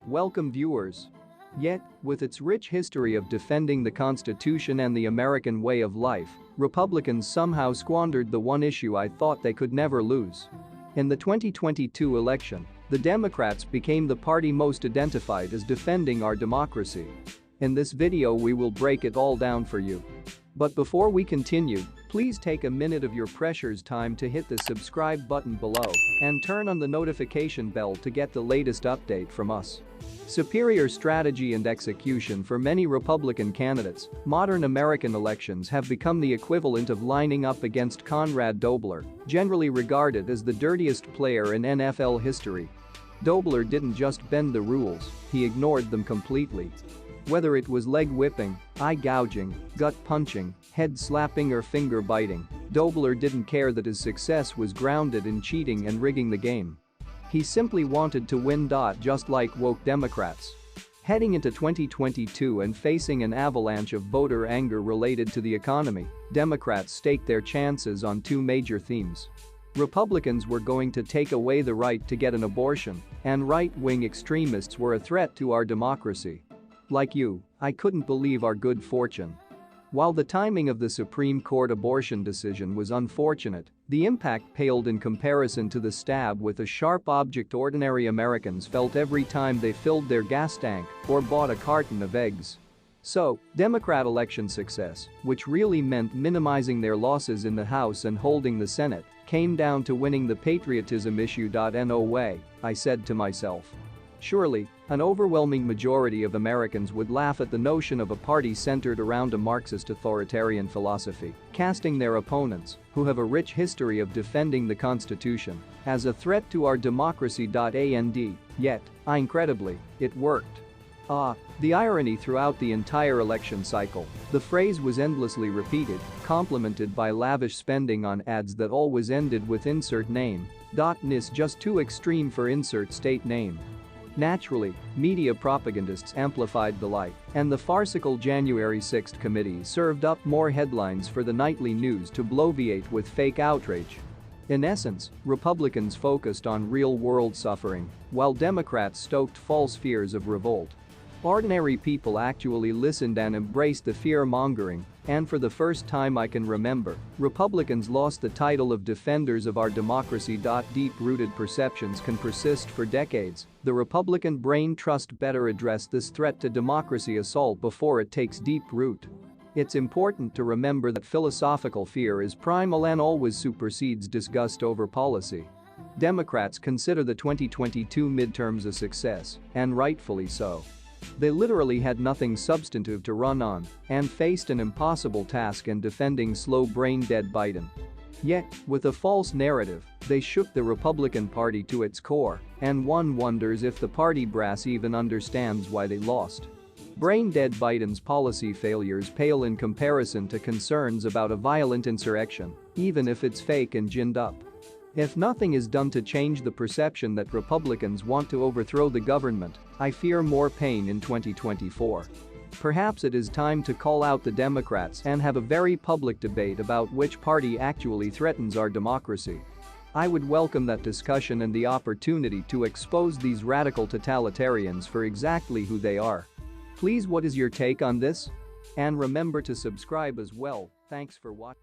Welcome viewers. Yet, with its rich history of defending the Constitution and the American way of life, Republicans somehow squandered the one issue I thought they could never lose. In the 2022 election, the Democrats became the party most identified as defending our democracy. In this video we will break it all down for you. But before we continue, please take a minute of your precious time to hit the subscribe button below and turn on the notification bell to get the latest update from us. Superior strategy and execution. For many Republican candidates, modern American elections have become the equivalent of lining up against Conrad Dobler, generally regarded as the dirtiest player in NFL history. Dobler didn't just bend the rules, he ignored them completely. Whether it was leg whipping, eye gouging, gut punching, head slapping or finger biting, Dobler didn't care that his success was grounded in cheating and rigging the game. He simply wanted to win. Just like woke Democrats. Heading into 2022 and facing an avalanche of voter anger related to the economy, Democrats staked their chances on two major themes. Republicans were going to take away the right to get an abortion, and right-wing extremists were a threat to our democracy. Like you, I couldn't believe our good fortune. While the timing of the Supreme Court abortion decision was unfortunate, the impact paled in comparison to the stab with a sharp object ordinary Americans felt every time they filled their gas tank or bought a carton of eggs. So, Democrat election success, which really meant minimizing their losses in the House and holding the Senate, came down to winning the patriotism issue. No way, I said to myself. Surely, an overwhelming majority of Americans would laugh at the notion of a party centered around a Marxist authoritarian philosophy, casting their opponents, who have a rich history of defending the Constitution, as a threat to our democracy. Yet, incredibly, it worked. The irony throughout the entire election cycle, the phrase was endlessly repeated, complemented by lavish spending on ads that always ended with insert name. Is just too extreme for insert state name. Naturally, media propagandists amplified the lie, and the farcical January 6 committee served up more headlines for the nightly news to bloviate with fake outrage. In essence, Republicans focused on real-world suffering, while Democrats stoked false fears of revolt. Ordinary people actually listened and embraced the fear-mongering, and for the first time I can remember, Republicans lost the title of defenders of our democracy. Deep-rooted perceptions can persist for decades. The Republican brain trust better address this threat to democracy assault before it takes deep root. It's important to remember that philosophical fear is primal and always supersedes disgust over policy. Democrats consider the 2022 midterms a success, and rightfully so. They literally had nothing substantive to run on and faced an impossible task in defending slow brain-dead Biden. Yet, with a false narrative, they shook the Republican Party to its core, and one wonders if the party brass even understands why they lost. Brain-dead Biden's policy failures pale in comparison to concerns about a violent insurrection, even if it's fake and ginned up. If nothing is done to change the perception that Republicans want to overthrow the government, I fear more pain in 2024. Perhaps it is time to call out the Democrats and have a very public debate about which party actually threatens our democracy. I would welcome that discussion and the opportunity to expose these radical totalitarians for exactly who they are. Please, what is your take on this? And remember to subscribe as well. Thanks for watching.